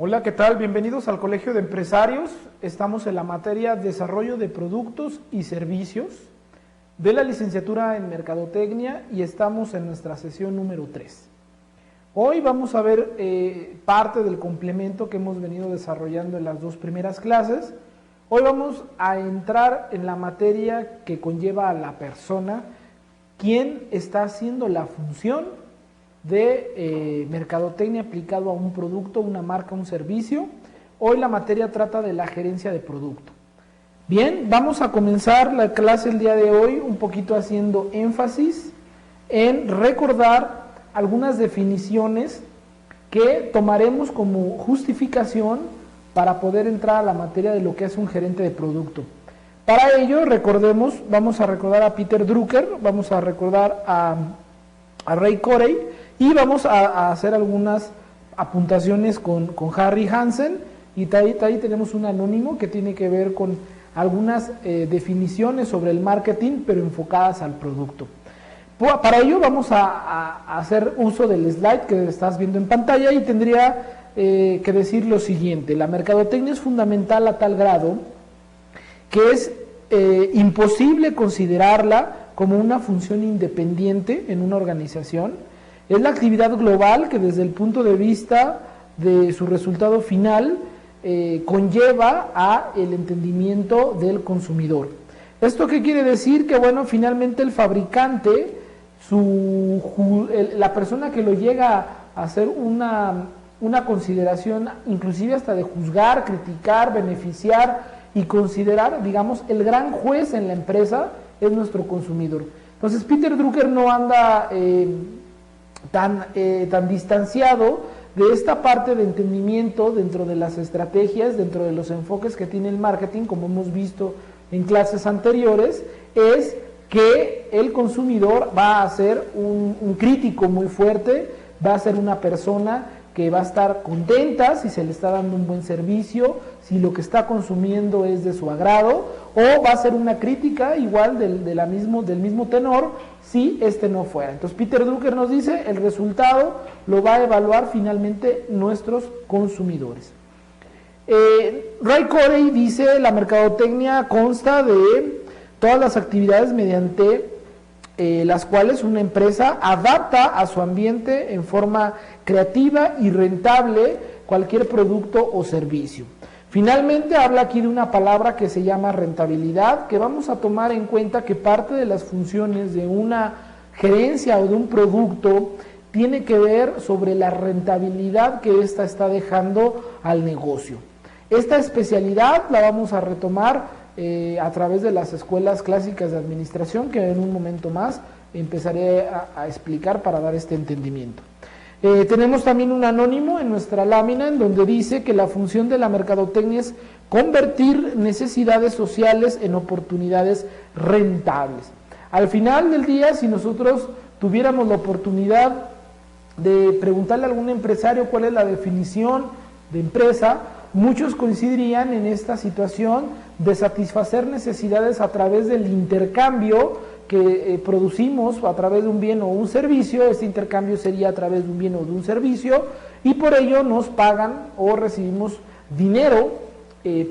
Hola, ¿qué tal? Bienvenidos al Colegio de Empresarios. Estamos en la materia Desarrollo de Productos y Servicios de la licenciatura en Mercadotecnia y estamos en nuestra sesión número 3. Hoy vamos a ver parte del complemento que hemos venido desarrollando en las dos primeras clases. Hoy vamos a entrar en la materia que conlleva a la persona, quien está haciendo la función de mercadotecnia aplicado a un producto, una marca, un servicio. Hoy la materia trata de la gerencia de producto. Bien, vamos a comenzar la clase el día de hoy un poquito haciendo énfasis en recordar algunas definiciones que tomaremos como justificación para poder entrar a la materia de lo que es un gerente de producto. Para ello, recordemos, vamos a recordar a Peter Drucker, vamos a recordar a Ray Corey y vamos a hacer algunas apuntaciones con Harry Hansen y ahí tenemos un anónimo que tiene que ver con algunas definiciones sobre el marketing, pero enfocadas al producto. Para ello vamos a hacer uso del slide que estás viendo en pantalla y tendría que decir lo siguiente: la mercadotecnia es fundamental a tal grado que es imposible considerarla como una función independiente en una organización. Es la actividad global que desde el punto de vista de su resultado final conlleva a el entendimiento del consumidor. ¿Esto qué quiere decir? Que bueno, finalmente el fabricante, la persona que lo llega a hacer una consideración, inclusive hasta de juzgar, criticar, beneficiar y considerar, digamos, el gran juez en la empresa es nuestro consumidor. Entonces Peter Drucker no anda tan distanciado de esta parte de entendimiento dentro de las estrategias, dentro de los enfoques que tiene el marketing, como hemos visto en clases anteriores, es que el consumidor va a ser un crítico muy fuerte, va a ser una persona que va a estar contenta si se le está dando un buen servicio, si lo que está consumiendo es de su agrado, o va a ser una crítica igual del mismo tenor si este no fuera. Entonces Peter Drucker nos dice, el resultado lo va a evaluar finalmente nuestros consumidores. Ray Corey dice, la mercadotecnia consta de todas las actividades mediante las cuales una empresa adapta a su ambiente en forma creativa y rentable cualquier producto o servicio. Finalmente habla aquí de una palabra que se llama rentabilidad, que vamos a tomar en cuenta que parte de las funciones de una gerencia o de un producto tiene que ver sobre la rentabilidad que ésta está dejando al negocio. Esta especialidad la vamos a retomar a través de las escuelas clásicas de administración, que en un momento más empezaré a explicar para dar este entendimiento. Tenemos también un anónimo en nuestra lámina en donde dice que la función de la mercadotecnia es convertir necesidades sociales en oportunidades rentables. Al final del día, si nosotros tuviéramos la oportunidad de preguntarle a algún empresario cuál es la definición de empresa, muchos coincidirían en esta situación de satisfacer necesidades a través del intercambio que producimos a través de un bien o un servicio. Este intercambio sería a través de un bien o de un servicio y por ello nos pagan o recibimos dinero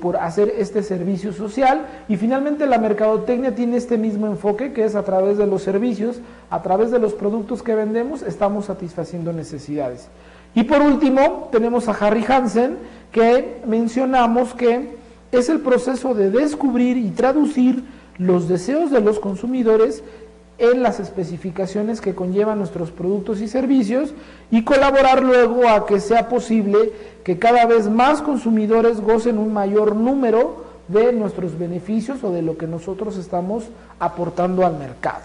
por hacer este servicio social. Y finalmente la mercadotecnia tiene este mismo enfoque, que es a través de los servicios, a través de los productos que vendemos, estamos satisfaciendo necesidades. Y por último tenemos a Harry Hansen, que mencionamos que es el proceso de descubrir y traducir los deseos de los consumidores en las especificaciones que conllevan nuestros productos y servicios y colaborar luego a que sea posible que cada vez más consumidores gocen un mayor número de nuestros beneficios o de lo que nosotros estamos aportando al mercado.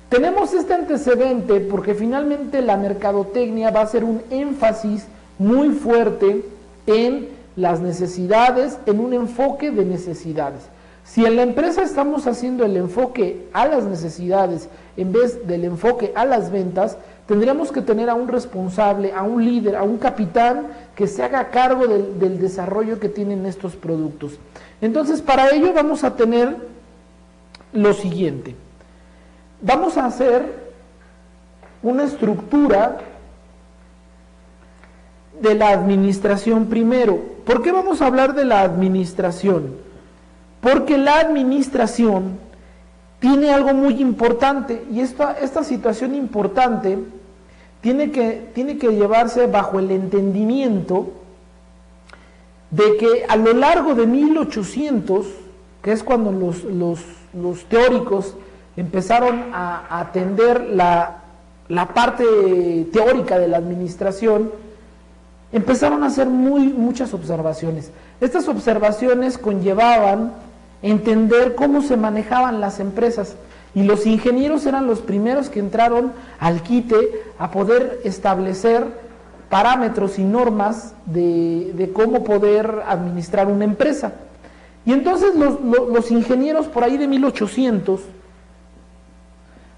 Tenemos este antecedente porque finalmente la mercadotecnia va a hacer un énfasis muy fuerte en las necesidades, en un enfoque de necesidades. Si en la empresa estamos haciendo el enfoque a las necesidades en vez del enfoque a las ventas, tendríamos que tener a un responsable, a un líder, a un capitán que se haga cargo del desarrollo que tienen estos productos. Entonces, para ello vamos a tener lo siguiente. Vamos a hacer una estructura de la administración primero. ¿Por qué vamos a hablar de la administración? Porque la administración tiene algo muy importante, y esta situación importante tiene que llevarse bajo el entendimiento de que a lo largo de 1800, que es cuando los teóricos empezaron a atender la parte teórica de la administración, empezaron a hacer muchas observaciones. Estas observaciones conllevaban entender cómo se manejaban las empresas, y los ingenieros eran los primeros que entraron al quite a poder establecer parámetros y normas de cómo poder administrar una empresa. Y entonces los ingenieros por ahí de 1800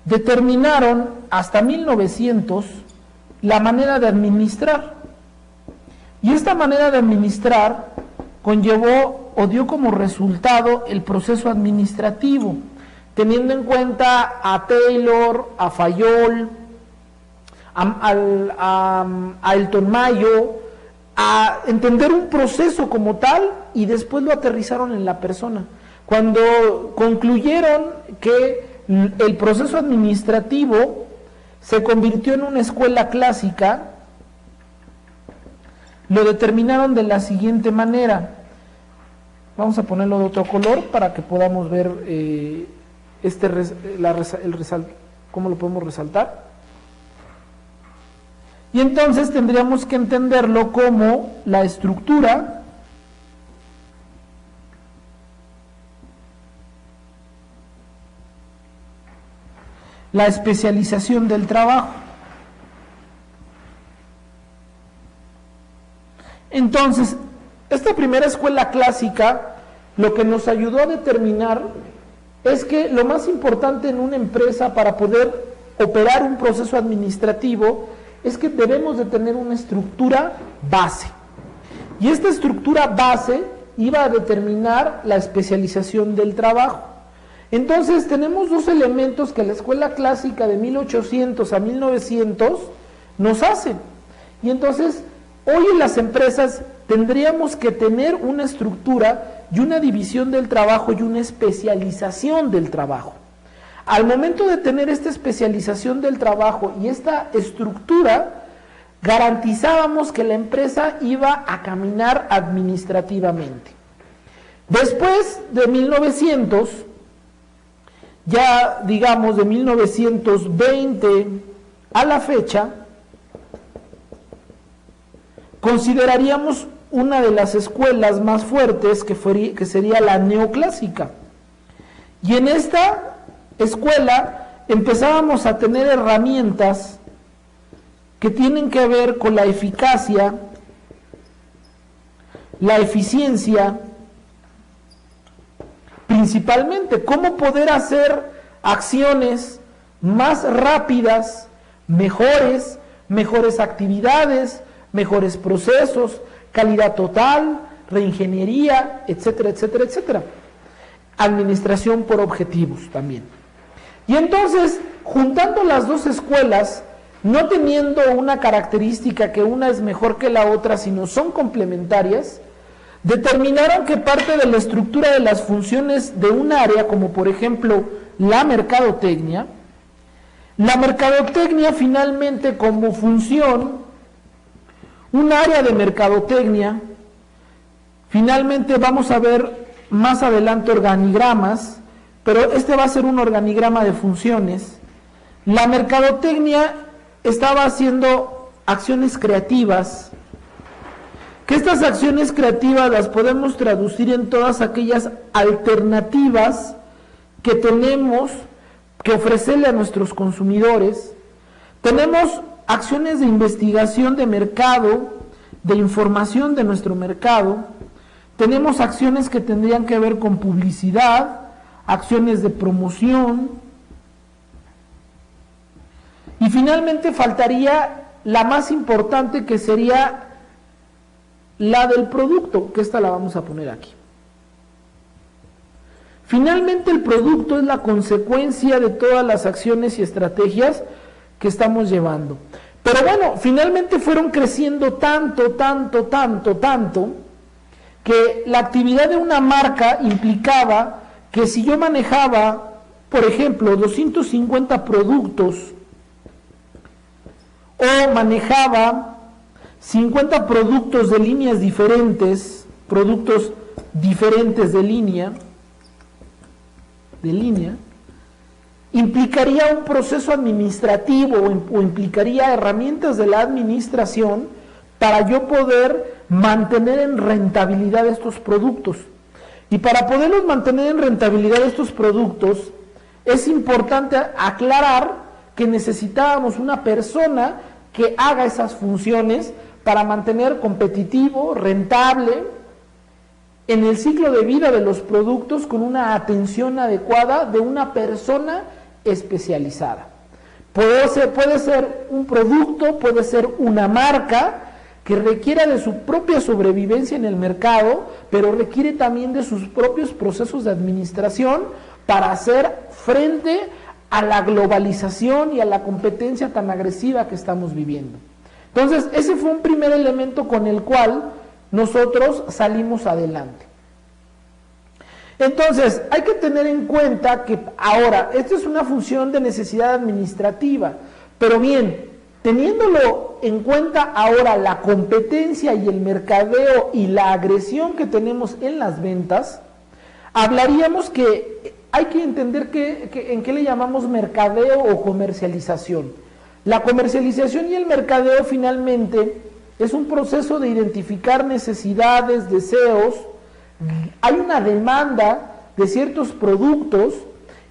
determinaron hasta 1900 la manera de administrar. Y esta manera de administrar conllevó o dio como resultado el proceso administrativo, teniendo en cuenta a Taylor, a Fayol, a Elton Mayo, a entender un proceso como tal, y después lo aterrizaron en la persona. Cuando concluyeron que el proceso administrativo se convirtió en una escuela clásica, lo determinaron de la siguiente manera. Vamos a ponerlo de otro color para que podamos ver cómo lo podemos resaltar. Y entonces tendríamos que entenderlo como la estructura la especialización del trabajo. Entonces, esta primera escuela clásica lo que nos ayudó a determinar es que lo más importante en una empresa para poder operar un proceso administrativo es que debemos de tener una estructura base. Y esta estructura base iba a determinar la especialización del trabajo. Entonces tenemos dos elementos que la escuela clásica de 1800 a 1900 nos hace. Y entonces hoy en las empresas tendríamos que tener una estructura y una división del trabajo y una especialización del trabajo. Al momento de tener esta especialización del trabajo y esta estructura, garantizábamos que la empresa iba a caminar administrativamente. Después de 1900, ya digamos de 1920 a la fecha, consideraríamos una de las escuelas más fuertes que sería la neoclásica. Y en esta escuela empezábamos a tener herramientas que tienen que ver con la eficacia, la eficiencia, principalmente cómo poder hacer acciones más rápidas, mejores actividades, mejores procesos, calidad total, reingeniería, etcétera, etcétera, etcétera. Administración por objetivos también. Y entonces, juntando las dos escuelas, no teniendo una característica que una es mejor que la otra, sino son complementarias, determinaron que parte de la estructura de las funciones de un área, como por ejemplo la mercadotecnia finalmente como función, un área de mercadotecnia, finalmente vamos a ver más adelante organigramas, pero este va a ser un organigrama de funciones. La mercadotecnia estaba haciendo acciones creativas, que estas acciones creativas las podemos traducir en todas aquellas alternativas que tenemos que ofrecerle a nuestros consumidores. Tenemos acciones de investigación de mercado, de información de nuestro mercado, tenemos acciones que tendrían que ver con publicidad, acciones de promoción, y finalmente faltaría la más importante, que sería la del producto, que esta la vamos a poner aquí. Finalmente el producto es la consecuencia de todas las acciones y estrategias que estamos llevando. Pero bueno, finalmente fueron creciendo tanto, que la actividad de una marca implicaba que si yo manejaba, por ejemplo, 250 productos o manejaba 50 productos de líneas diferentes, productos diferentes de línea, implicaría un proceso administrativo o implicaría herramientas de la administración para yo poder mantener en rentabilidad estos productos. Y para poderlos mantener en rentabilidad estos productos, es importante aclarar que necesitábamos una persona que haga esas funciones para mantener competitivo, rentable, en el ciclo de vida de los productos con una atención adecuada de una persona especializada. Puede ser un producto, puede ser una marca que requiera de su propia sobrevivencia en el mercado, pero requiere también de sus propios procesos de administración para hacer frente a la globalización y a la competencia tan agresiva que estamos viviendo. Entonces, ese fue un primer elemento con el cual nosotros salimos adelante. Entonces, hay que tener en cuenta que ahora, esto es una función de necesidad administrativa, pero bien, teniéndolo en cuenta ahora la competencia y el mercadeo y la agresión que tenemos en las ventas, hablaríamos que hay que entender en qué le llamamos mercadeo o comercialización. La comercialización y el mercadeo finalmente es un proceso de identificar necesidades, deseos. Hay una demanda de ciertos productos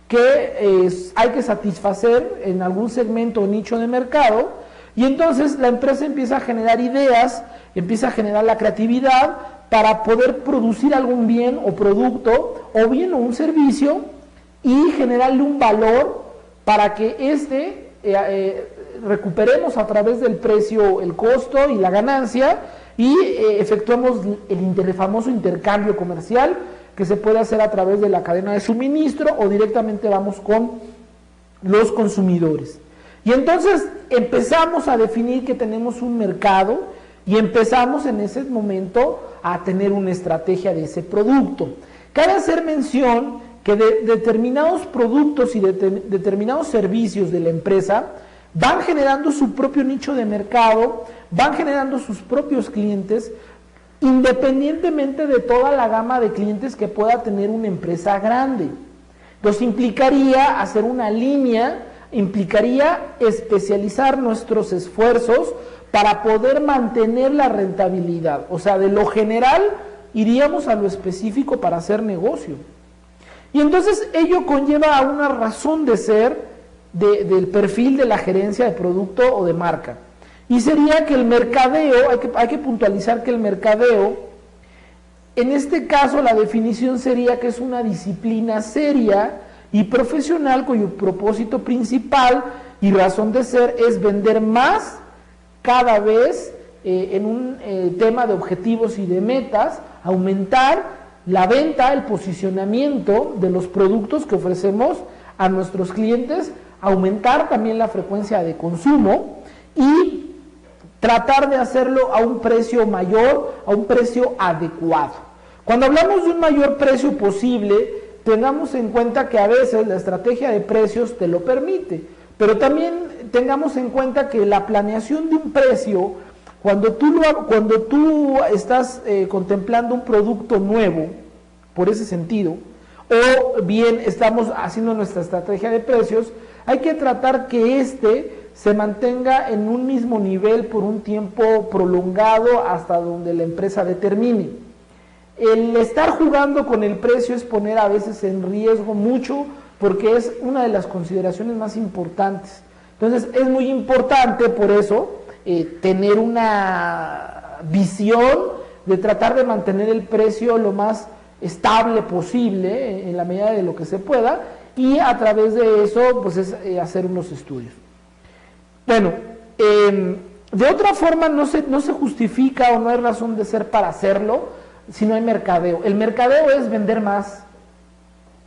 que hay que satisfacer en algún segmento o nicho de mercado, y entonces la empresa empieza a generar ideas, empieza a generar la creatividad para poder producir algún bien o producto, o bien o un servicio, y generarle un valor para que recuperemos a través del precio el costo y la ganancia, y efectuamos el famoso intercambio comercial que se puede hacer a través de la cadena de suministro o directamente vamos con los consumidores. Y entonces empezamos a definir que tenemos un mercado y empezamos en ese momento a tener una estrategia de ese producto. Cabe hacer mención que determinados productos y determinados servicios de la empresa van generando su propio nicho de mercado, van generando sus propios clientes, independientemente de toda la gama de clientes que pueda tener una empresa grande. Entonces implicaría hacer una línea, implicaría especializar nuestros esfuerzos para poder mantener la rentabilidad. O sea, de lo general iríamos a lo específico para hacer negocio. Y entonces ello conlleva a una razón de ser del perfil de la gerencia de producto o de marca. Y sería que el mercadeo, hay que puntualizar que el mercadeo, en este caso la definición sería que es una disciplina seria y profesional cuyo propósito principal y razón de ser es vender más cada vez en un tema de objetivos y de metas, aumentar la venta, el posicionamiento de los productos que ofrecemos a nuestros clientes, aumentar también la frecuencia de consumo y tratar de hacerlo a un precio mayor, a un precio adecuado. Cuando hablamos de un mayor precio posible, tengamos en cuenta que a veces la estrategia de precios te lo permite, pero también tengamos en cuenta que la planeación de un precio, cuando tú estás contemplando un producto nuevo, por ese sentido, o bien estamos haciendo nuestra estrategia de precios, hay que tratar que se mantenga en un mismo nivel por un tiempo prolongado hasta donde la empresa determine. El estar jugando con el precio es poner a veces en riesgo mucho porque es una de las consideraciones más importantes. Entonces es muy importante por eso tener una visión de tratar de mantener el precio lo más estable posible en la medida de lo que se pueda y a través de eso pues es hacer unos estudios. Bueno, de otra forma no se justifica o no hay razón de ser para hacerlo si no hay mercadeo. El mercadeo es vender más,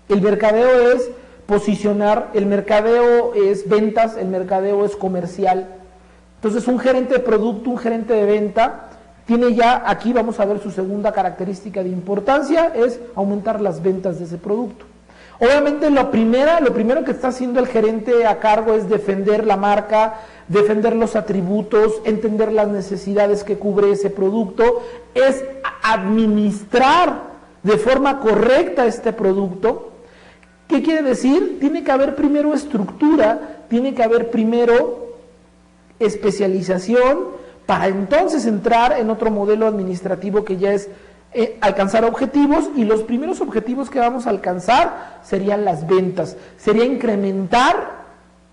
el mercadeo es posicionar, el mercadeo es ventas, el mercadeo es comercial. Entonces un gerente de producto, un gerente de venta, tiene ya, aquí vamos a ver su segunda característica de importancia, es aumentar las ventas de ese producto. Obviamente lo primero que está haciendo el gerente a cargo es defender la marca, defender los atributos, entender las necesidades que cubre ese producto, es administrar de forma correcta este producto. ¿Qué quiere decir? Tiene que haber primero estructura, tiene que haber primero especialización, para entonces entrar en otro modelo administrativo que ya es alcanzar objetivos, y los primeros objetivos que vamos a alcanzar serían las ventas, sería incrementar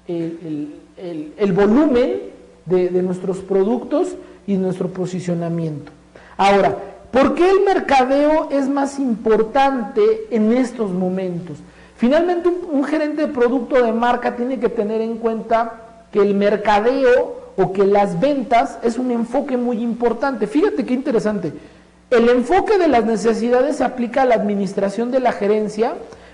el volumen de nuestros productos y nuestro posicionamiento. Ahora, ¿por qué el mercadeo es más importante en estos momentos? Finalmente, un gerente de producto de marca tiene que tener en cuenta que el mercadeo o que las ventas es un enfoque muy importante. Fíjate qué interesante. El enfoque de las necesidades se aplica a la administración de la gerencia,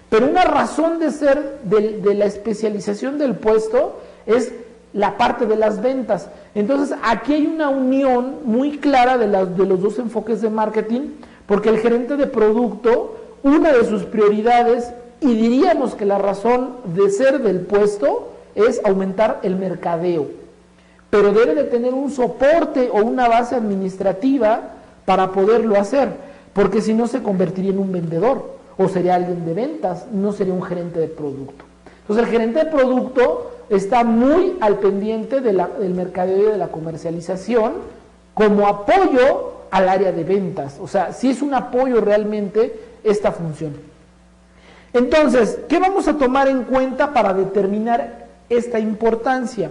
pero una razón de ser de la especialización del puesto es la parte de las ventas. Entonces, aquí hay una unión muy clara de los dos enfoques de marketing, porque el gerente de producto, una de sus prioridades, y diríamos que la razón de ser del puesto, es aumentar el mercadeo. Pero debe de tener un soporte o una base administrativa para poderlo hacer, porque si no se convertiría en un vendedor, o sería alguien de ventas, no sería un gerente de producto. Entonces el gerente de producto está muy al pendiente del mercadeo y de la comercialización como apoyo al área de ventas, o sea, sí es un apoyo realmente esta función. Entonces, ¿qué vamos a tomar en cuenta para determinar esta importancia?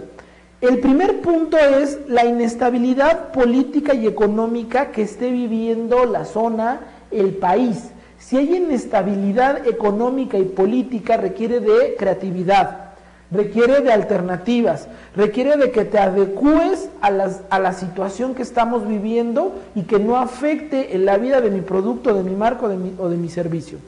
El primer punto es la inestabilidad política y económica que esté viviendo la zona, el país. Si hay inestabilidad económica y política, requiere de creatividad, requiere de alternativas, requiere de que te adecues a la situación que estamos viviendo y que no afecte en la vida de mi producto, de mi marca o de mi servicio.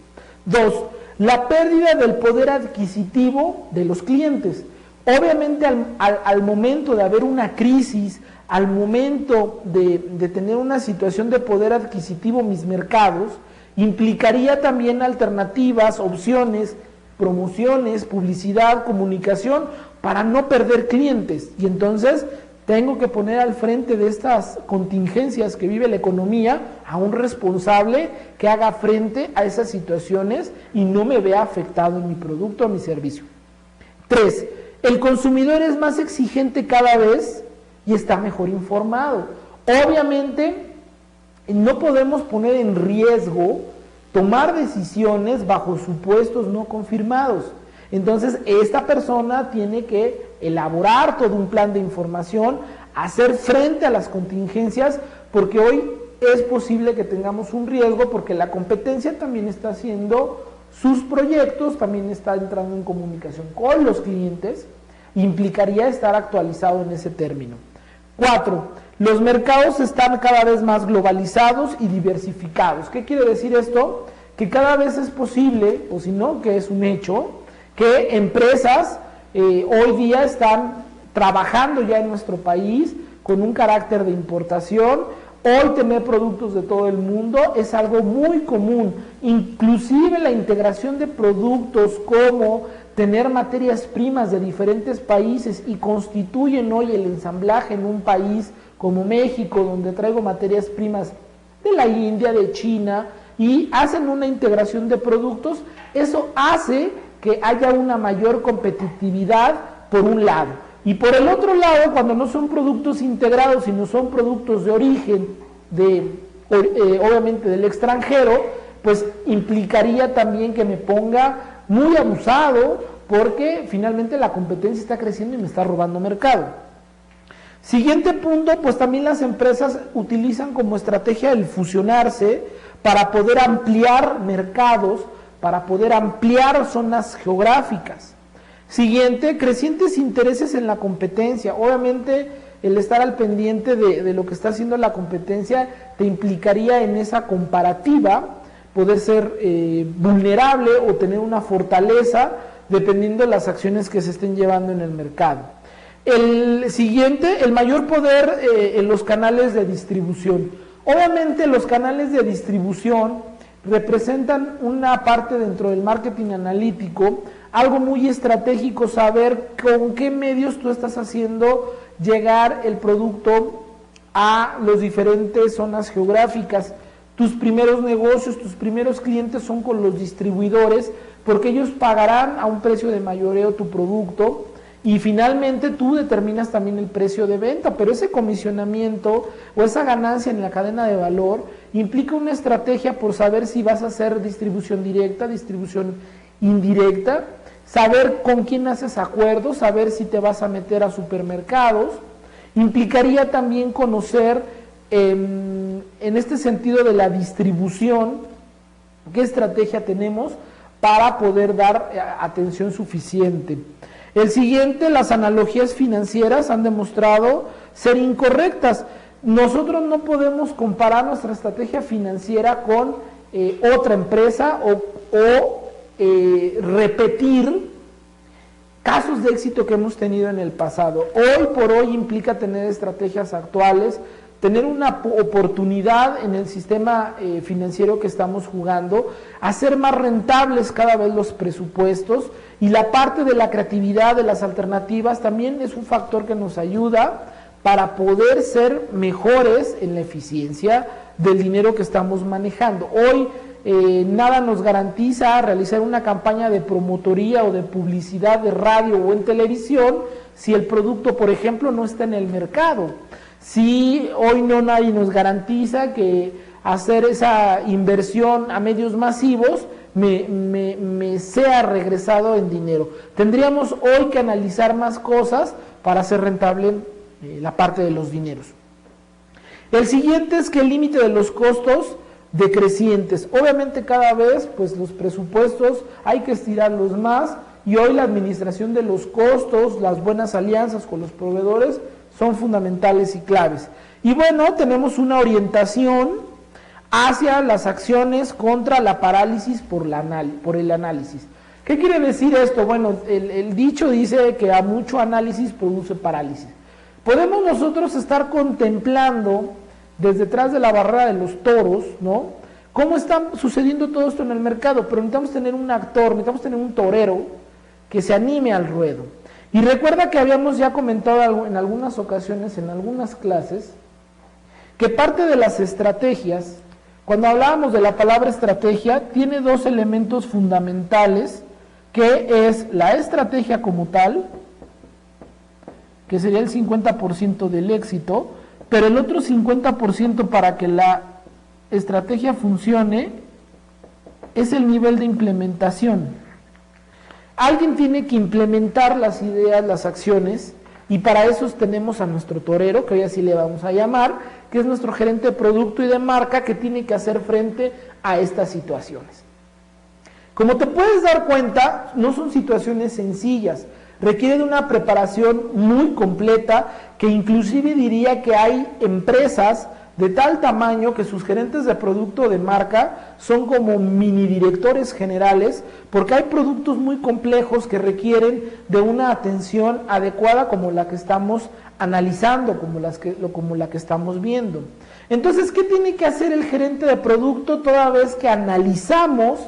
2, la pérdida del poder adquisitivo de los clientes. Obviamente al momento de haber una crisis, al momento de tener una situación de poder adquisitivo mis mercados, implicaría también alternativas, opciones, promociones, publicidad, comunicación, para no perder clientes. Y entonces tengo que poner al frente de estas contingencias que vive la economía a un responsable que haga frente a esas situaciones y no me vea afectado en mi producto o mi servicio. 3, el consumidor es más exigente cada vez y está mejor informado. Obviamente, no podemos poner en riesgo tomar decisiones bajo supuestos no confirmados. Entonces, esta persona tiene que elaborar todo un plan de información, hacer frente a las contingencias, porque hoy es posible que tengamos un riesgo, porque la competencia también está haciendo sus proyectos, también está entrando en comunicación con los clientes, implicaría estar actualizado en ese término. 4, los mercados están cada vez más globalizados y diversificados. ¿Qué quiere decir esto? Que cada vez es posible, o si no, que es un hecho, que empresas hoy día están trabajando ya en nuestro país con un carácter de importación. Hoy tener productos de todo el mundo es algo muy común, inclusive la integración de productos como tener materias primas de diferentes países y constituyen hoy el ensamblaje en un país como México, donde traigo materias primas de la India, de China, y hacen una integración de productos. Eso hace que haya una mayor competitividad por un lado. Y por el otro lado, cuando no son productos integrados, sino son productos de origen, obviamente del extranjero, pues implicaría también que me ponga muy abusado, porque finalmente la competencia está creciendo y me está robando mercado. Siguiente punto, pues también las empresas utilizan como estrategia el fusionarse para poder ampliar mercados, para poder ampliar zonas geográficas. Siguiente, crecientes intereses en la competencia. Obviamente el estar al pendiente de lo que está haciendo la competencia te implicaría en esa comparativa poder ser vulnerable o tener una fortaleza dependiendo de las acciones que se estén llevando en el mercado. El siguiente, el mayor poder en los canales de distribución. Obviamente los canales de distribución representan una parte dentro del marketing analítico, algo muy estratégico, saber con qué medios tú estás haciendo llegar el producto a las diferentes zonas geográficas. Tus primeros negocios, tus primeros clientes son con los distribuidores, porque ellos pagarán a un precio de mayoreo tu producto y finalmente tú determinas también el precio de venta, pero ese comisionamiento o esa ganancia en la cadena de valor implica una estrategia por saber si vas a hacer distribución directa, distribución indirecta, saber con quién haces acuerdos, saber si te vas a meter a supermercados. Implicaría también conocer en este sentido de la distribución qué estrategia tenemos para poder dar atención suficiente. El siguiente, las analogías financieras han demostrado ser incorrectas. Nosotros no podemos comparar nuestra estrategia financiera con otra empresa o repetir casos de éxito que hemos tenido en el pasado. Hoy por hoy implica tener estrategias actuales, tener una oportunidad en el sistema financiero que estamos jugando, hacer más rentables cada vez los presupuestos, y la parte de la creatividad, de las alternativas, también es un factor que nos ayuda para poder ser mejores en la eficiencia del dinero que estamos manejando. Hoy nada nos garantiza realizar una campaña de promotoría o de publicidad de radio o en televisión si el producto, por ejemplo, no está en el mercado. Si hoy nadie nos garantiza que hacer esa inversión a medios masivos me sea regresado en dinero. Tendríamos hoy que analizar más cosas para hacer rentable la parte de los dineros. El siguiente es que el límite de los costos decrecientes. Obviamente cada vez pues los presupuestos hay que estirarlos más, y hoy la administración de los costos, las buenas alianzas con los proveedores son fundamentales y claves. Y bueno, tenemos una orientación hacia las acciones contra la parálisis por el análisis. ¿Qué quiere decir esto? Bueno, el dicho dice que a mucho análisis produce parálisis. Podemos nosotros estar contemplando desde detrás de la barrera de los toros, ¿no? ¿Cómo está sucediendo todo esto en el mercado? Pero necesitamos tener un actor, necesitamos tener un torero que se anime al ruedo. Y recuerda que habíamos ya comentado en algunas ocasiones, en algunas clases, que parte de las estrategias, cuando hablábamos de la palabra estrategia, tiene dos elementos fundamentales, que es la estrategia como tal, que sería el 50% del éxito, pero el otro 50% para que la estrategia funcione es el nivel de implementación. Alguien tiene que implementar las ideas, las acciones, y para eso tenemos a nuestro torero, que hoy así le vamos a llamar, que es nuestro gerente de producto y de marca, que tiene que hacer frente a estas situaciones. Como te puedes dar cuenta, no son situaciones sencillas, requiere de una preparación muy completa, que inclusive diría que hay empresas de tal tamaño que sus gerentes de producto o de marca son como mini directores generales, porque hay productos muy complejos que requieren de una atención adecuada como la que estamos analizando, como la que estamos viendo. Entonces, ¿qué tiene que hacer el gerente de producto toda vez que analizamos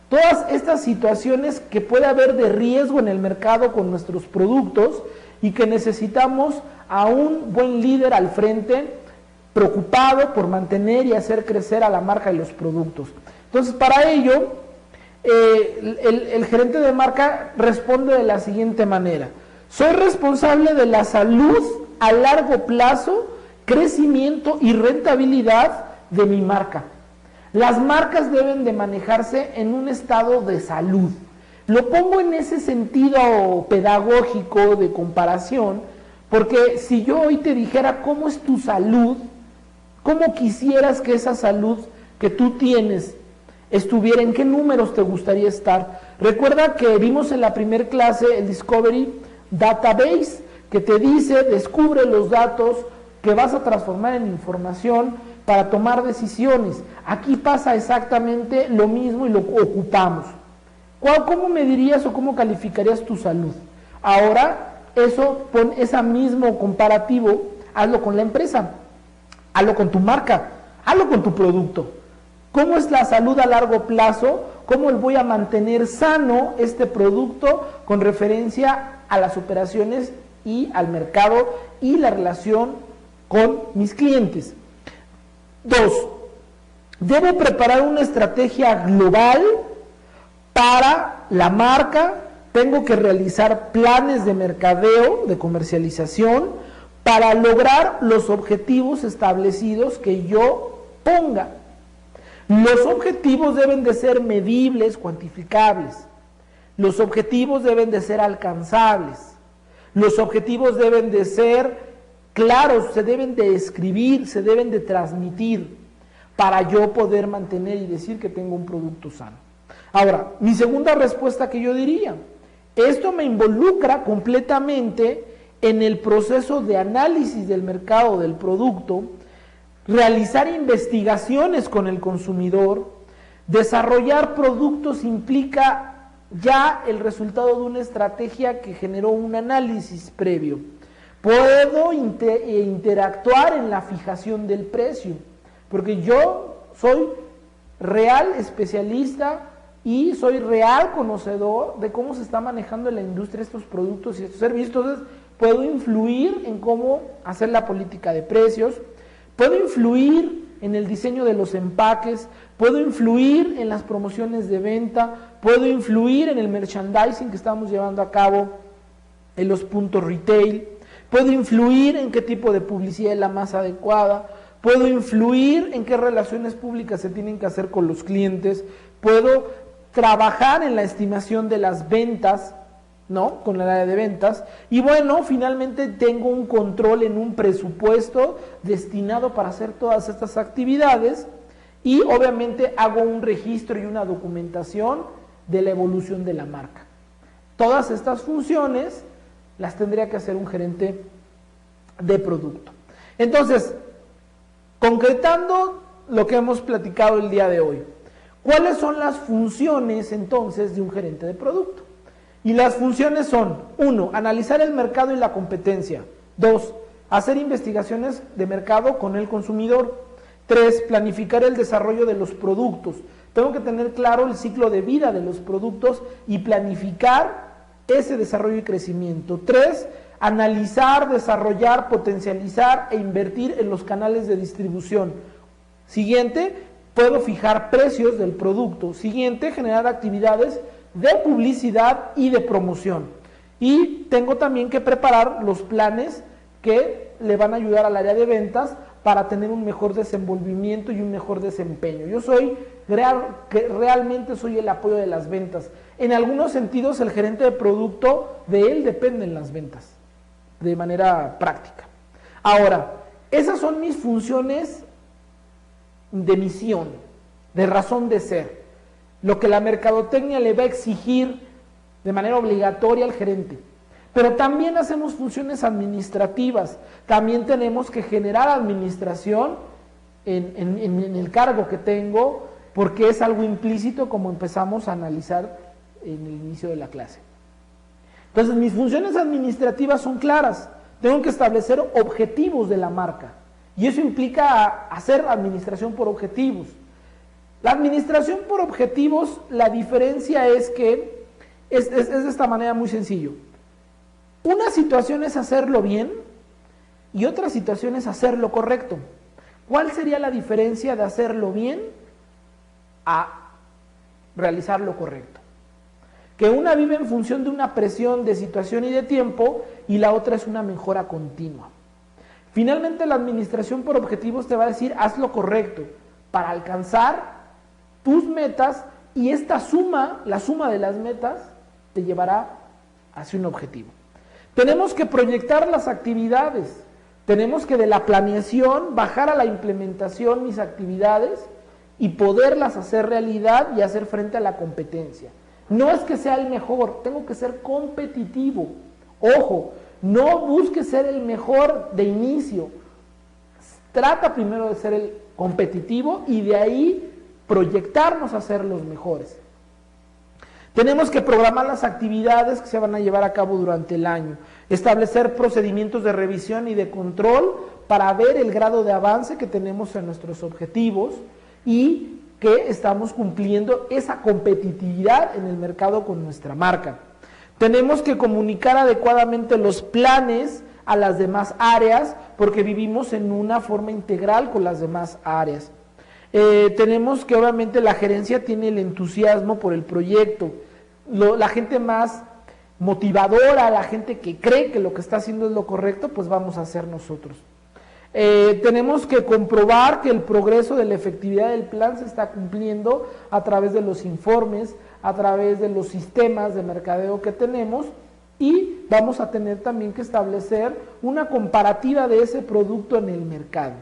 todas estas situaciones que puede haber de riesgo en el mercado con nuestros productos y que necesitamos a un buen líder al frente preocupado por mantener y hacer crecer a la marca y los productos? Entonces, para ello, el gerente de marca responde de la siguiente manera: soy responsable de la salud a largo plazo, crecimiento y rentabilidad de mi marca. Las marcas deben de manejarse en un estado de salud. Lo pongo en ese sentido pedagógico de comparación, porque si yo hoy te dijera cómo es tu salud, cómo quisieras que esa salud que tú tienes estuviera, en qué números te gustaría estar. Recuerda que vimos en la primera clase el Discovery Database, que te dice, descubre los datos que vas a transformar en información para tomar decisiones. Aquí pasa exactamente lo mismo y lo ocupamos. ¿Cómo medirías o cómo calificarías tu salud? Ahora, eso, pon ese mismo comparativo, hazlo con la empresa, hazlo con tu marca, hazlo con tu producto. ¿Cómo es la salud a largo plazo? ¿Cómo voy a mantener sano este producto con referencia a las operaciones y al mercado y la relación con mis clientes? 2. Debo preparar una estrategia global para la marca. Tengo que realizar planes de mercadeo, de comercialización, para lograr los objetivos establecidos que yo ponga. Los objetivos deben de ser medibles, cuantificables. Los objetivos deben de ser alcanzables. Los objetivos deben de ser claros, se deben de escribir, se deben de transmitir para yo poder mantener y decir que tengo un producto sano. Ahora, mi segunda respuesta que yo diría, esto me involucra completamente en el proceso de análisis del mercado del producto, realizar investigaciones con el consumidor, desarrollar productos implica ya el resultado de una estrategia que generó un análisis previo. Puedo interactuar en la fijación del precio, porque yo soy real especialista y soy real conocedor de cómo se está manejando en la industria estos productos y estos servicios. Entonces, puedo influir en cómo hacer la política de precios, puedo influir en el diseño de los empaques, puedo influir en las promociones de venta, puedo influir en el merchandising que estamos llevando a cabo en los puntos retail, puedo influir en qué tipo de publicidad es la más adecuada, puedo influir en qué relaciones públicas se tienen que hacer con los clientes, puedo trabajar en la estimación de las ventas, ¿no? Con el área de ventas. Y bueno, finalmente tengo un control en un presupuesto destinado para hacer todas estas actividades y obviamente hago un registro y una documentación de la evolución de la marca. Todas estas funciones las tendría que hacer un gerente de producto. Entonces, concretando lo que hemos platicado el día de hoy, ¿cuáles son las funciones entonces de un gerente de producto? Y las funciones son: 1. Analizar el mercado y la competencia. 2. Hacer investigaciones de mercado con el consumidor. 3. Planificar el desarrollo de los productos. Tengo que tener claro el ciclo de vida de los productos y planificar ese desarrollo y crecimiento. 3. Analizar, desarrollar, potencializar e invertir en los canales de distribución. Siguiente, puedo fijar precios del producto. Siguiente, generar actividades de publicidad y de promoción. Y tengo también que preparar los planes que le van a ayudar al área de ventas para tener un mejor desenvolvimiento y un mejor desempeño. Yo realmente soy el apoyo de las ventas. En algunos sentidos, el gerente de producto, de él dependen las ventas, de manera práctica. Ahora, esas son mis funciones de misión, de razón de ser. Lo que la mercadotecnia le va a exigir de manera obligatoria al gerente. Pero también hacemos funciones administrativas, también tenemos que generar administración en el cargo que tengo, porque es algo implícito como empezamos a analizar en el inicio de la clase. Entonces, mis funciones administrativas son claras, tengo que establecer objetivos de la marca, y eso implica hacer administración por objetivos. La administración por objetivos, la diferencia es que es de esta manera muy sencillo. Una situación es hacerlo bien y otra situación es hacerlo correcto. ¿Cuál sería la diferencia de hacerlo bien a realizarlo correcto? Que una vive en función de una presión de situación y de tiempo y la otra es una mejora continua. Finalmente, la administración por objetivos te va a decir: haz lo correcto para alcanzar tus metas, y esta suma, la suma de las metas, te llevará hacia un objetivo. Tenemos que proyectar las actividades, tenemos que de la planeación bajar a la implementación mis actividades y poderlas hacer realidad y hacer frente a la competencia. No es que sea el mejor, tengo que ser competitivo. Ojo, no busques ser el mejor de inicio, trata primero de ser el competitivo y de ahí proyectarnos a ser los mejores. Tenemos que programar las actividades que se van a llevar a cabo durante el año, establecer procedimientos de revisión y de control para ver el grado de avance que tenemos en nuestros objetivos y que estamos cumpliendo esa competitividad en el mercado con nuestra marca. Tenemos que comunicar adecuadamente los planes a las demás áreas porque vivimos en una forma integral con las demás áreas. Tenemos que obviamente la gerencia tiene el entusiasmo por el proyecto, la gente más motivadora, la gente que cree que lo que está haciendo es lo correcto, pues vamos a hacer nosotros. Tenemos que comprobar que el progreso de la efectividad del plan se está cumpliendo a través de los informes, a través de los sistemas de mercadeo que tenemos y vamos a tener también que establecer una comparativa de ese producto en el mercado.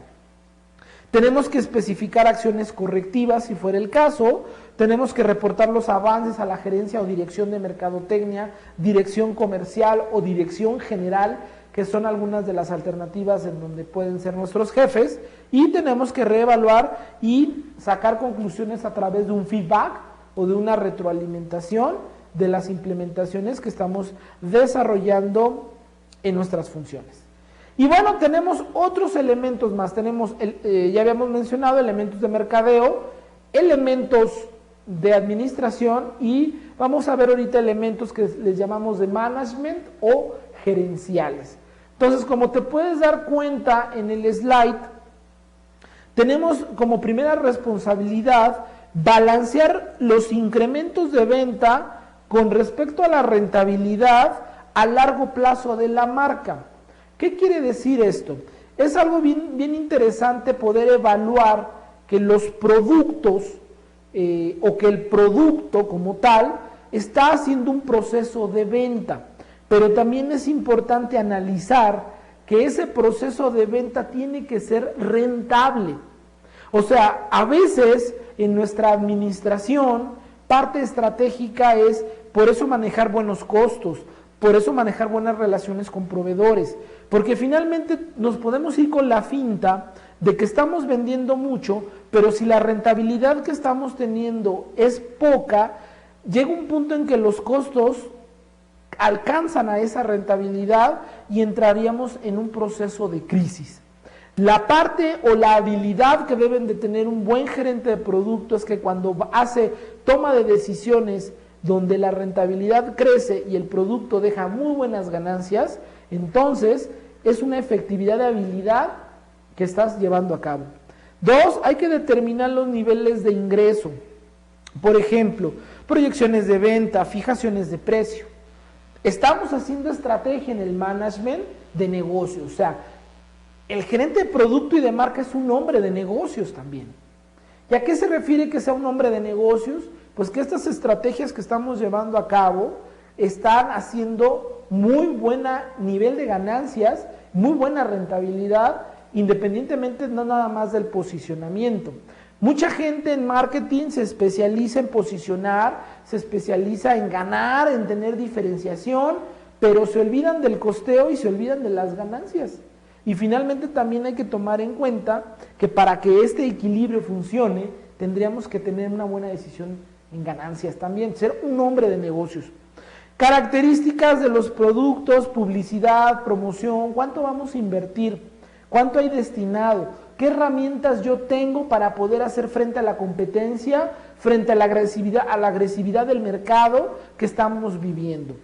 Tenemos que especificar acciones correctivas si fuera el caso, tenemos que reportar los avances a la gerencia o dirección de mercadotecnia, dirección comercial o dirección general, que son algunas de las alternativas en donde pueden ser nuestros jefes, y tenemos que reevaluar y sacar conclusiones a través de un feedback o de una retroalimentación de las implementaciones que estamos desarrollando en nuestras funciones. Y bueno, tenemos otros elementos más, tenemos, ya habíamos mencionado, elementos de mercadeo, elementos de administración y vamos a ver ahorita elementos que les llamamos de management o gerenciales. Entonces, como te puedes dar cuenta en el slide, tenemos como primera responsabilidad balancear los incrementos de venta con respecto a la rentabilidad a largo plazo de la marca. ¿Qué quiere decir esto? Es algo bien interesante poder evaluar que los productos o que el producto como tal está haciendo un proceso de venta, pero también es importante analizar que ese proceso de venta tiene que ser rentable. O sea, a veces en nuestra administración parte estratégica es por eso manejar buenos costos, por eso manejar buenas relaciones con proveedores, porque finalmente nos podemos ir con la finta de que estamos vendiendo mucho, pero si la rentabilidad que estamos teniendo es poca, llega un punto en que los costos alcanzan a esa rentabilidad y entraríamos en un proceso de crisis. La parte o la habilidad que deben de tener un buen gerente de producto es que cuando hace toma de decisiones donde la rentabilidad crece y el producto deja muy buenas ganancias, entonces es una efectividad de habilidad que estás llevando a cabo. 2, hay que determinar los niveles de ingreso. Por ejemplo, proyecciones de venta, fijaciones de precio. Estamos haciendo estrategia en el management de negocios, o sea, el gerente de producto y de marca es un hombre de negocios también. ¿Y a qué se refiere que sea un hombre de negocios? Pues que estas estrategias que estamos llevando a cabo están haciendo muy buen nivel de ganancias, muy buena rentabilidad, independientemente no nada más del posicionamiento. Mucha gente en marketing se especializa en posicionar, se especializa en ganar, en tener diferenciación, pero se olvidan del costeo y se olvidan de las ganancias. Y finalmente también hay que tomar en cuenta que para que este equilibrio funcione, tendríamos que tener una buena decisión en ganancias también, ser un hombre de negocios. Características de los productos, publicidad, promoción, cuánto vamos a invertir, cuánto hay destinado, qué herramientas yo tengo para poder hacer frente a la competencia, frente a la agresividad del mercado que estamos viviendo.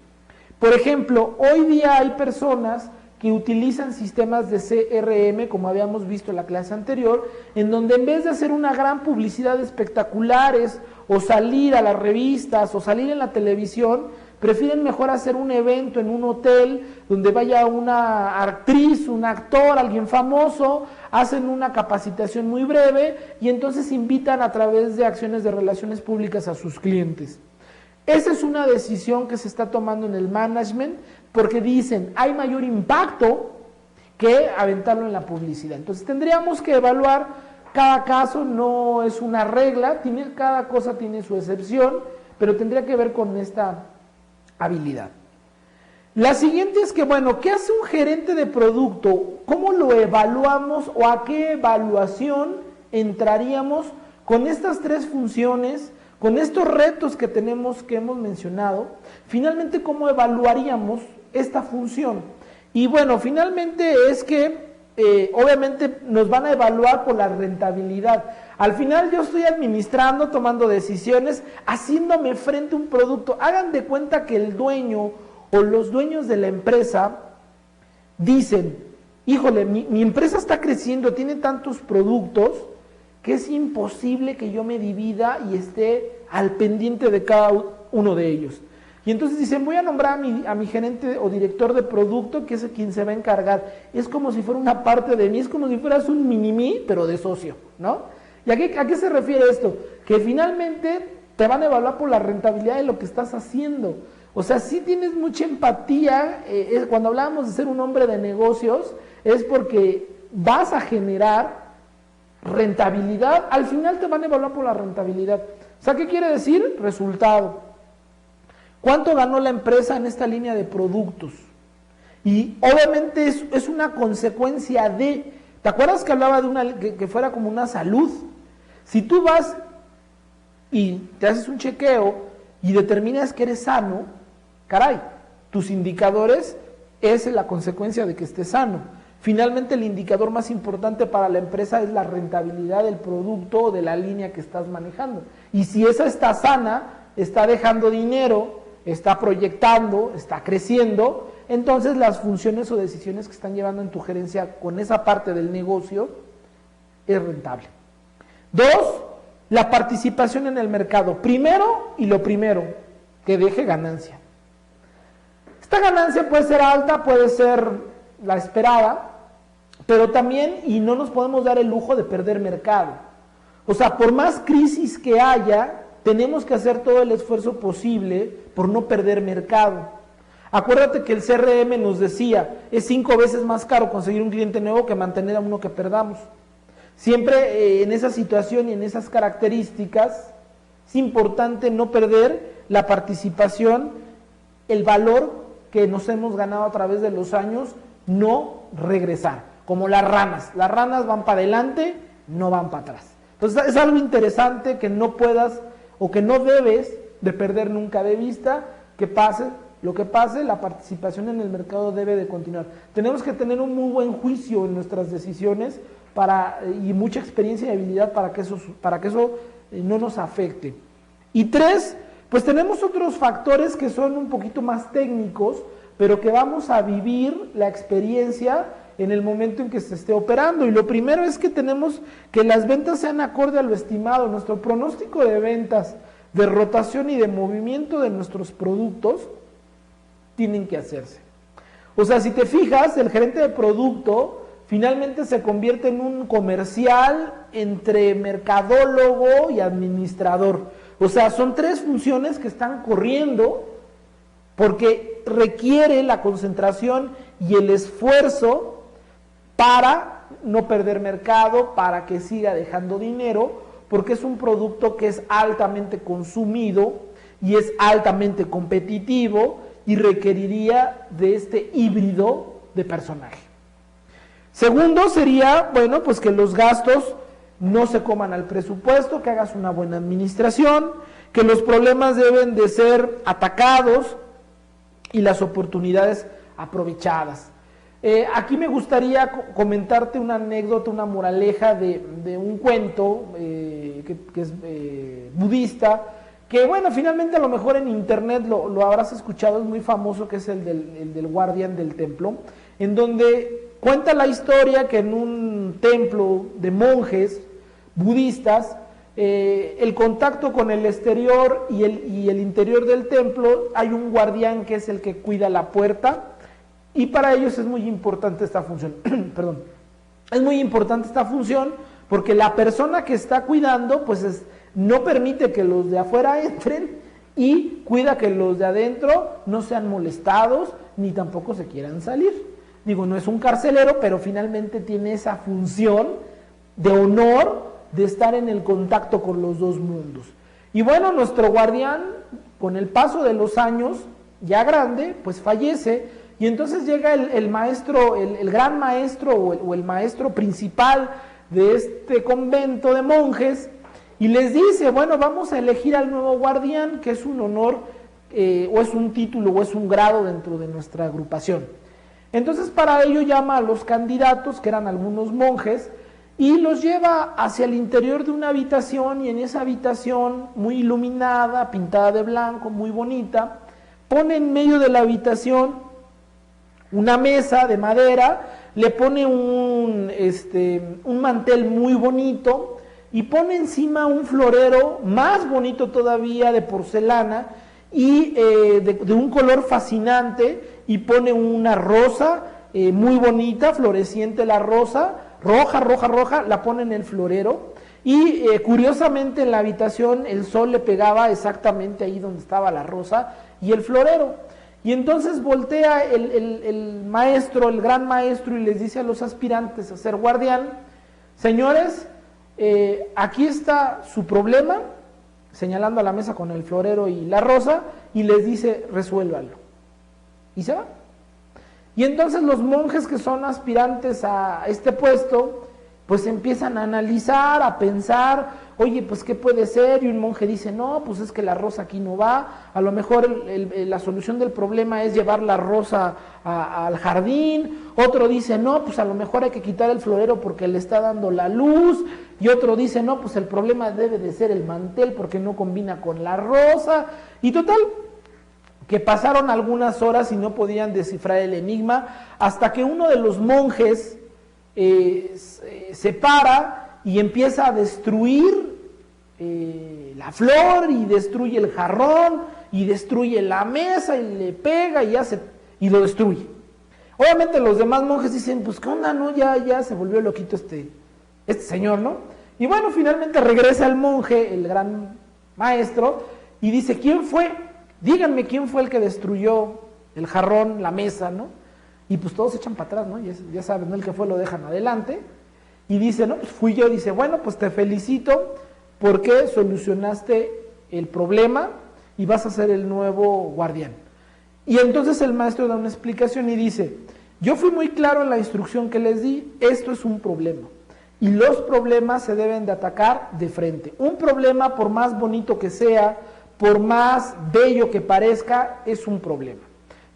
Por ejemplo, hoy día hay personas que utilizan sistemas de CRM, como habíamos visto en la clase anterior, en donde en vez de hacer una gran publicidad de espectaculares, o salir a las revistas, o salir en la televisión, prefieren mejor hacer un evento en un hotel, donde vaya una actriz, un actor, alguien famoso, hacen una capacitación muy breve, y entonces invitan a través de acciones de relaciones públicas a sus clientes. Esa es una decisión que se está tomando en el management, porque dicen, hay mayor impacto que aventarlo en la publicidad. Entonces tendríamos que evaluar cada caso, no es una regla, cada cosa tiene su excepción, pero tendría que ver con esta habilidad. La siguiente es que, bueno, ¿qué hace un gerente de producto? ¿Cómo lo evaluamos o a qué evaluación entraríamos con estas tres funciones, con estos retos que tenemos, que hemos mencionado, finalmente cómo evaluaríamos esta función. Y bueno, finalmente es que obviamente nos van a evaluar por la rentabilidad. Al final yo estoy administrando, tomando decisiones, haciéndome frente a un producto. Hagan de cuenta que el dueño o los dueños de la empresa dicen, híjole, mi empresa está creciendo, tiene tantos productos que es imposible que yo me divida y esté al pendiente de cada uno de ellos. Y entonces dicen, voy a nombrar a mi gerente o director de producto, que es quien se va a encargar. Es como si fuera una parte de mí, es como si fueras un mini-mí, pero de socio, ¿no? ¿Y a qué se refiere esto? Que finalmente te van a evaluar por la rentabilidad de lo que estás haciendo. O sea, si tienes mucha empatía, cuando hablábamos de ser un hombre de negocios, es porque vas a generar rentabilidad, al final te van a evaluar por la rentabilidad. O sea, ¿qué quiere decir? Resultado. ¿Cuánto ganó la empresa en esta línea de productos? Y obviamente es una consecuencia de... ¿Te acuerdas que hablaba de que fuera como una salud? Si tú vas y te haces un chequeo y determinas que eres sano, caray, tus indicadores es la consecuencia de que estés sano. Finalmente el indicador más importante para la empresa es la rentabilidad del producto o de la línea que estás manejando. Y si esa está sana, está dejando dinero, está proyectando, está creciendo, entonces las funciones o decisiones que están llevando en tu gerencia con esa parte del negocio es rentable. 2, la participación en el mercado. Primero, que deje ganancia. Esta ganancia puede ser alta, puede ser la esperada, pero también, y no nos podemos dar el lujo de perder mercado. O sea, por más crisis que haya, tenemos que hacer todo el esfuerzo posible por no perder mercado. Acuérdate que el CRM nos decía, es 5 veces más caro conseguir un cliente nuevo que mantener a uno que perdamos. Siempre en esa situación y en esas características, es importante no perder la participación, el valor que nos hemos ganado a través de los años, no regresar. Como las ranas van para adelante, no van para atrás. Entonces es algo interesante que no puedas o que no debes de perder nunca de vista, que pase lo que pase, la participación en el mercado debe de continuar. Tenemos que tener un muy buen juicio en nuestras decisiones y mucha experiencia y habilidad para que eso no nos afecte. Y 3, pues tenemos otros factores que son un poquito más técnicos, pero que vamos a vivir la experiencia en el momento en que se esté operando. Y lo primero es que tenemos que las ventas sean acorde a lo estimado. Nuestro pronóstico de ventas, de rotación y de movimiento de nuestros productos tienen que hacerse. O sea, si te fijas, el gerente de producto finalmente se convierte en un comercial entre mercadólogo y administrador. O sea, son 3 funciones que están corriendo porque requiere la concentración y el esfuerzo para no perder mercado, para que siga dejando dinero, porque es un producto que es altamente consumido y es altamente competitivo y requeriría de este híbrido de personaje. Segundo sería, bueno, pues que los gastos no se coman al presupuesto, que hagas una buena administración, que los problemas deben de ser atacados y las oportunidades aprovechadas. Aquí me gustaría comentarte una anécdota, una moraleja de un cuento que es budista, que bueno, finalmente a lo mejor en internet lo habrás escuchado, es muy famoso, que es el del guardián del templo, en donde cuenta la historia que en un templo de monjes budistas, el contacto con el exterior y el interior del templo, hay un guardián que es el que cuida la puerta, y para ellos es muy importante esta función. Perdón. Es muy importante esta función porque la persona que está cuidando pues no permite que los de afuera entren y cuida que los de adentro no sean molestados ni tampoco se quieran salir. Digo, no es un carcelero, pero finalmente tiene esa función de honor de estar en el contacto con los dos mundos. Y bueno, nuestro guardián, con el paso de los años, ya grande, pues fallece. Y entonces llega el maestro, el gran maestro o el maestro principal de este convento de monjes y les dice, bueno, vamos a elegir al nuevo guardián, que es un honor, o es un título, o es un grado dentro de nuestra agrupación. Entonces para ello llama a los candidatos, que eran algunos monjes, y los lleva hacia el interior de una habitación, y en esa habitación muy iluminada, pintada de blanco, muy bonita, pone en medio de la habitación una mesa de madera, le pone un mantel muy bonito, y pone encima un florero más bonito todavía de porcelana, y de un color fascinante, y pone una rosa muy bonita, floreciente la rosa, roja, la pone en el florero, y curiosamente en la habitación el sol le pegaba exactamente ahí donde estaba la rosa y el florero, y entonces voltea el maestro, el gran maestro, y les dice a los aspirantes a ser guardián, señores, aquí está su problema, señalando a la mesa con el florero y la rosa, y les dice, resuélvanlo, y se va. Y entonces los monjes que son aspirantes a este puesto, pues empiezan a analizar, a pensar, oye, pues ¿qué puede ser? Y un monje dice, no, pues es que la rosa aquí no va, a lo mejor la solución del problema es llevar la rosa al jardín. Otro dice, no, pues a lo mejor hay que quitar el florero porque le está dando la luz. Y otro dice, no, pues el problema debe de ser el mantel porque no combina con la rosa. Y total, que pasaron algunas horas y no podían descifrar el enigma, hasta que uno de los monjes se para y empieza a destruir la flor, y destruye el jarrón, y destruye la mesa, y le pega y lo destruye. Obviamente los demás monjes dicen, pues qué onda, ¿no? Ya se volvió loquito este señor, ¿no? Y bueno, finalmente regresa el monje, el gran maestro, y dice, ¿quién fue? Díganme quién fue el que destruyó el jarrón, la mesa, ¿no? Y pues todos se echan para atrás, ¿no? Ya saben, ¿no? El que fue lo dejan adelante. Y dice, no, pues fui yo. Dice, bueno, pues te felicito porque solucionaste el problema y vas a ser el nuevo guardián. Y entonces el maestro da una explicación y dice, yo fui muy claro en la instrucción que les di, esto es un problema. Y los problemas se deben de atacar de frente. Un problema, por más bonito que sea, por más bello que parezca, es un problema.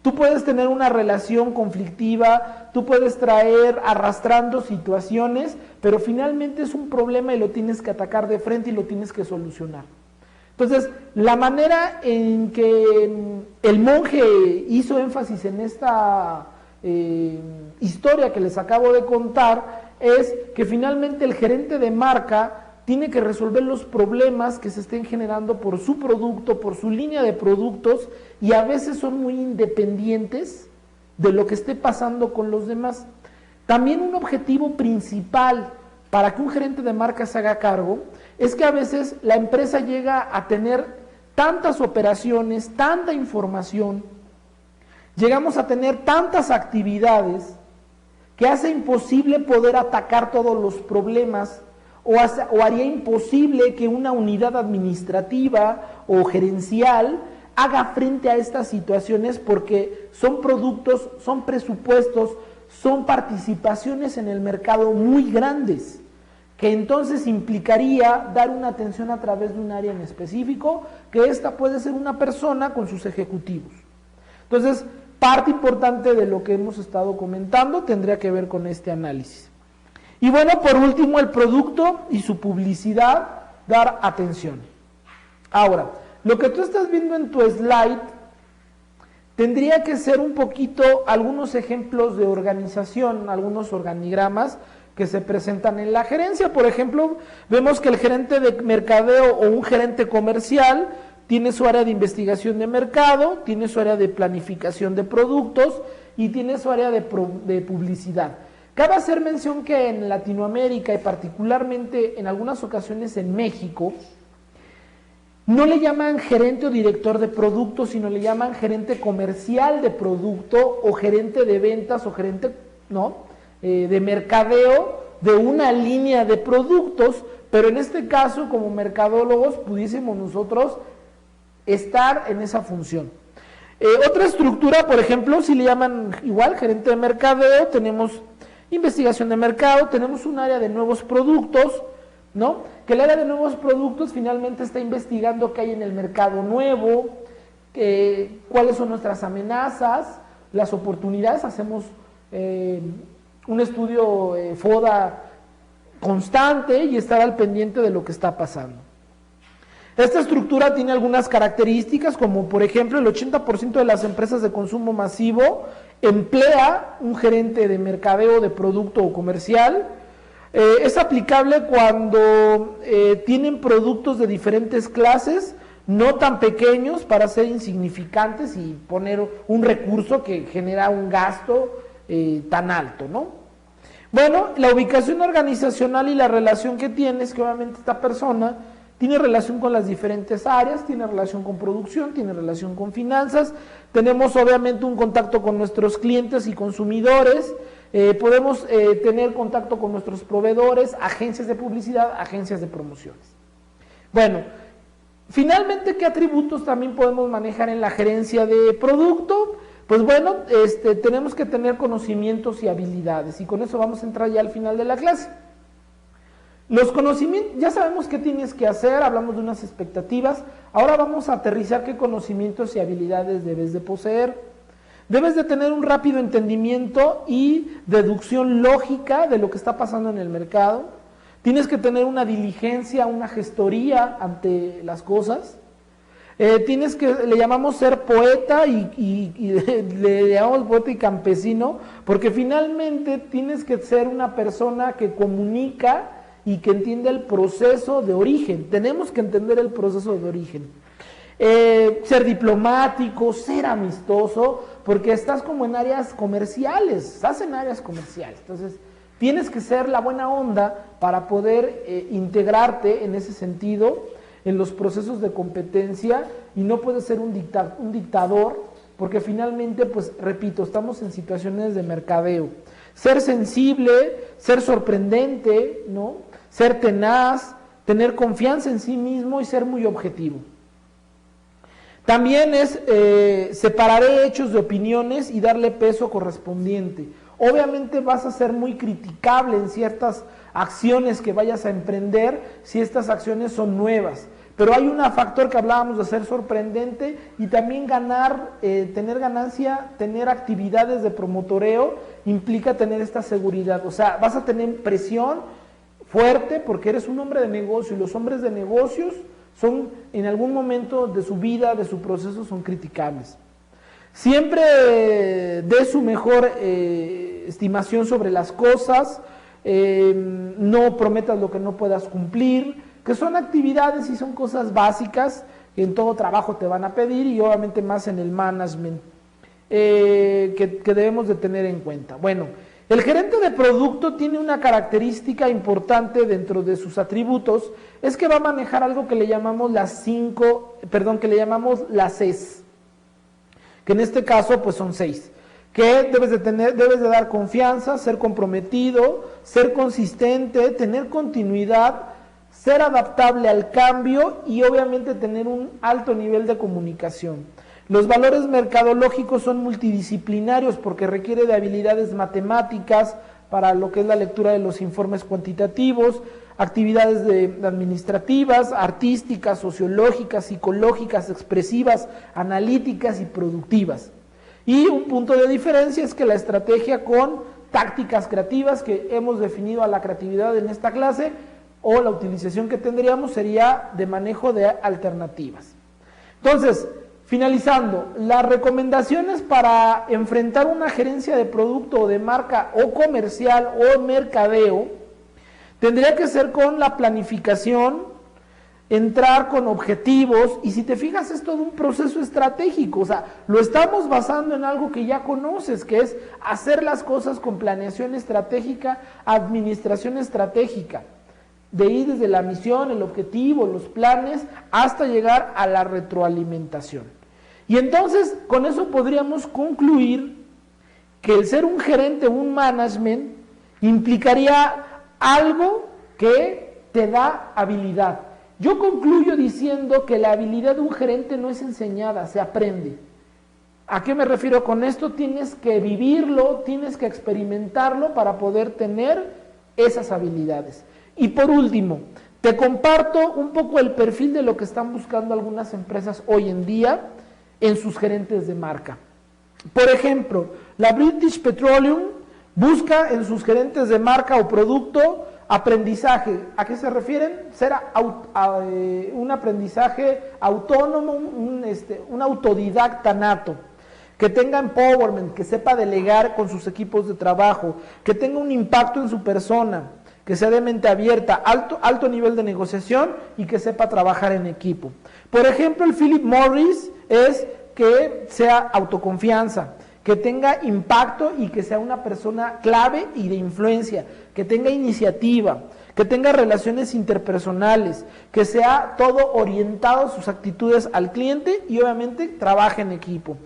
Tú puedes tener una relación conflictiva, tú puedes traer arrastrando situaciones, pero finalmente es un problema y lo tienes que atacar de frente y lo tienes que solucionar. Entonces, la manera en que el monje hizo énfasis en esta historia que les acabo de contar es que finalmente el gerente de marca tiene que resolver los problemas que se estén generando por su producto, por su línea de productos, y a veces son muy independientes de lo que esté pasando con los demás. También un objetivo principal para que un gerente de marca se haga cargo es que a veces la empresa llega a tener tantas operaciones, tanta información, llegamos a tener tantas actividades que hace imposible poder atacar todos los problemas, o haría imposible que una unidad administrativa o gerencial haga frente a estas situaciones, porque son productos, son presupuestos, son participaciones en el mercado muy grandes, que entonces implicaría dar una atención a través de un área en específico, que esta puede ser una persona con sus ejecutivos. Entonces, parte importante de lo que hemos estado comentando tendría que ver con este análisis. Y bueno, por último, el producto y su publicidad, dar atención. Ahora, lo que tú estás viendo en tu slide tendría que ser un poquito algunos ejemplos de organización, algunos organigramas que se presentan en la gerencia. Por ejemplo, vemos que el gerente de mercadeo o un gerente comercial tiene su área de investigación de mercado, tiene su área de planificación de productos y tiene su área de publicidad. Cabe hacer mención que en Latinoamérica y particularmente en algunas ocasiones en México, no le llaman gerente o director de producto, sino le llaman gerente comercial de producto o gerente de ventas o gerente de mercadeo de una línea de productos, pero en este caso como mercadólogos pudiésemos nosotros estar en esa función. Otra estructura, por ejemplo, si le llaman igual gerente de mercadeo, tenemos investigación de mercado, tenemos un área de nuevos productos, ¿no? Que el área de nuevos productos finalmente está investigando qué hay en el mercado nuevo, cuáles son nuestras amenazas, las oportunidades. Hacemos un estudio FODA constante y estar al pendiente de lo que está pasando. Esta estructura tiene algunas características, como por ejemplo el 80% de las empresas de consumo masivo emplea un gerente de mercadeo de producto o comercial. Es aplicable cuando tienen productos de diferentes clases, no tan pequeños para ser insignificantes y poner un recurso que genera un gasto tan alto, ¿no? Bueno, la ubicación organizacional y la relación que tiene es que obviamente esta persona tiene relación con las diferentes áreas, tiene relación con producción, tiene relación con finanzas, tenemos obviamente un contacto con nuestros clientes y consumidores, podemos tener contacto con nuestros proveedores, agencias de publicidad, agencias de promociones. Bueno, finalmente, ¿qué atributos también podemos manejar en la gerencia de producto? Pues bueno, tenemos que tener conocimientos y habilidades, y con eso vamos a entrar ya al final de la clase. Los conocimientos, ya sabemos qué tienes que hacer, hablamos de unas expectativas, ahora vamos a aterrizar qué conocimientos y habilidades debes de poseer. Debes de tener un rápido entendimiento y deducción lógica de lo que está pasando en el mercado. Tienes que tener una diligencia, una gestoría ante las cosas. Tienes que, le llamamos ser poeta y le llamamos poeta y campesino, porque finalmente tienes que ser una persona que comunica y que entiende el proceso de origen. Tenemos que entender el proceso de origen. Ser diplomático, ser amistoso, porque estás como en áreas comerciales, entonces tienes que ser la buena onda para poder integrarte en ese sentido, en los procesos de competencia, y no puedes ser un dictador, porque finalmente, pues repito, estamos en situaciones de mercadeo. Ser sensible, ser sorprendente, ¿no? Ser tenaz, tener confianza en sí mismo y ser muy objetivo. También es separar hechos de opiniones y darle peso correspondiente. Obviamente vas a ser muy criticable en ciertas acciones que vayas a emprender si estas acciones son nuevas. Pero hay un factor que hablábamos de ser sorprendente y también ganar, tener ganancia, tener actividades de promotoreo implica tener esta seguridad. O sea, vas a tener presión fuerte porque eres un hombre de negocio y los hombres de negocios son en algún momento de su vida, de su proceso, son criticables. Siempre dé su mejor estimación sobre las cosas, no prometas lo que no puedas cumplir, que son actividades y son cosas básicas que en todo trabajo te van a pedir y obviamente más en el management que debemos de tener en cuenta. Bueno, el gerente de producto tiene una característica importante dentro de sus atributos, es que va a manejar algo que le llamamos las Cs, que en este caso pues son 6, que debes de dar confianza, ser comprometido, ser consistente, tener continuidad, ser adaptable al cambio y obviamente tener un alto nivel de comunicación. Los valores mercadológicos son multidisciplinarios porque requiere de habilidades matemáticas para lo que es la lectura de los informes cuantitativos, actividades administrativas, artísticas, sociológicas, psicológicas, expresivas, analíticas y productivas. Y un punto de diferencia es que la estrategia con tácticas creativas, que hemos definido a la creatividad en esta clase, o la utilización que tendríamos sería de manejo de alternativas. Entonces, finalizando, las recomendaciones para enfrentar una gerencia de producto o de marca o comercial o mercadeo tendría que ser con la planificación, entrar con objetivos, y si te fijas es todo un proceso estratégico, o sea, lo estamos basando en algo que ya conoces, que es hacer las cosas con planeación estratégica, administración estratégica, de ir desde la misión, el objetivo, los planes, hasta llegar a la retroalimentación. Y entonces, con eso podríamos concluir que el ser un gerente, un management, implicaría algo que te da habilidad. Yo concluyo diciendo que la habilidad de un gerente no es enseñada, se aprende. ¿A qué me refiero con esto? Tienes que vivirlo, tienes que experimentarlo para poder tener esas habilidades. Y por último, Te comparto un poco el perfil de lo que están buscando algunas empresas hoy en día en sus gerentes de marca. Por ejemplo, la British Petroleum busca en sus gerentes de marca o producto aprendizaje. ¿A qué se refieren? Ser un aprendizaje autónomo, un autodidacta nato, que tenga empowerment, que sepa delegar con sus equipos de trabajo, que tenga un impacto en su persona, que sea de mente abierta, alto nivel de negociación y que sepa trabajar en equipo. Por ejemplo, el Philip Morris es que sea autoconfianza, que tenga impacto y que sea una persona clave y de influencia, que tenga iniciativa, que tenga relaciones interpersonales, que sea todo orientado sus actitudes al cliente y obviamente trabaje en equipo.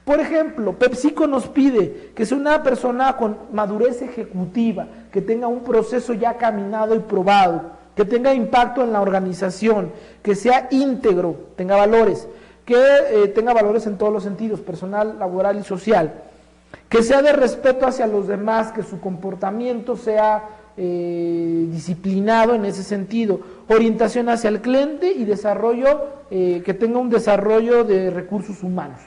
Por ejemplo, PepsiCo nos pide que sea una persona con madurez ejecutiva, que tenga un proceso ya caminado y probado, que tenga impacto en la organización, que sea íntegro, tenga valores, que tenga valores en todos los sentidos, personal, laboral y social, que sea de respeto hacia los demás, que su comportamiento sea disciplinado en ese sentido, orientación hacia el cliente y desarrollo, que tenga un desarrollo de recursos humanos.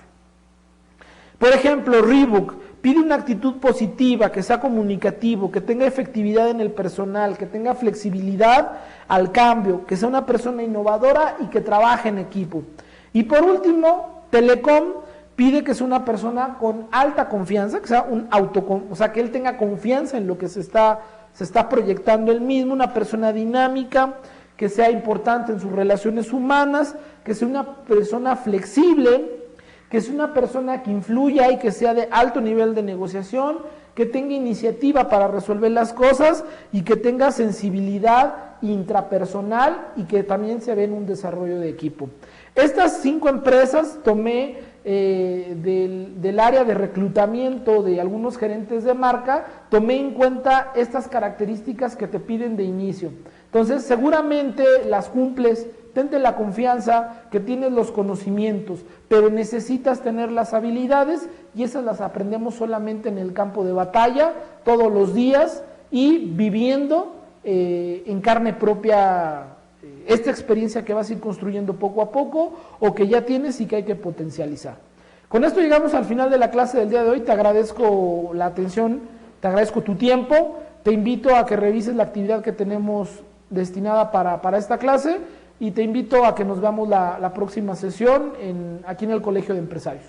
Por ejemplo, Reebok pide una actitud positiva, que sea comunicativo, que tenga efectividad en el personal, que tenga flexibilidad al cambio, que sea una persona innovadora y que trabaje en equipo. Y por último, Telecom pide que sea una persona con alta confianza, que sea que él tenga confianza en lo que se está proyectando él mismo, una persona dinámica, que sea importante en sus relaciones humanas, que sea una persona flexible, que sea una persona que influya y que sea de alto nivel de negociación, que tenga iniciativa para resolver las cosas y que tenga sensibilidad intrapersonal y que también se ve en un desarrollo de equipo. Estas 5 empresas tomé del área de reclutamiento de algunos gerentes de marca, tomé en cuenta estas características que te piden de inicio. Entonces, seguramente las cumples, tente la confianza que tienes los conocimientos, pero necesitas tener las habilidades y esas las aprendemos solamente en el campo de batalla, todos los días y viviendo en carne propia esta experiencia que vas a ir construyendo poco a poco o que ya tienes y que hay que potencializar. Con esto llegamos al final de la clase del día de hoy. Te agradezco la atención, te agradezco tu tiempo, te invito a que revises la actividad que tenemos destinada para esta clase y te invito a que nos veamos la próxima sesión aquí en el Colegio de Empresarios.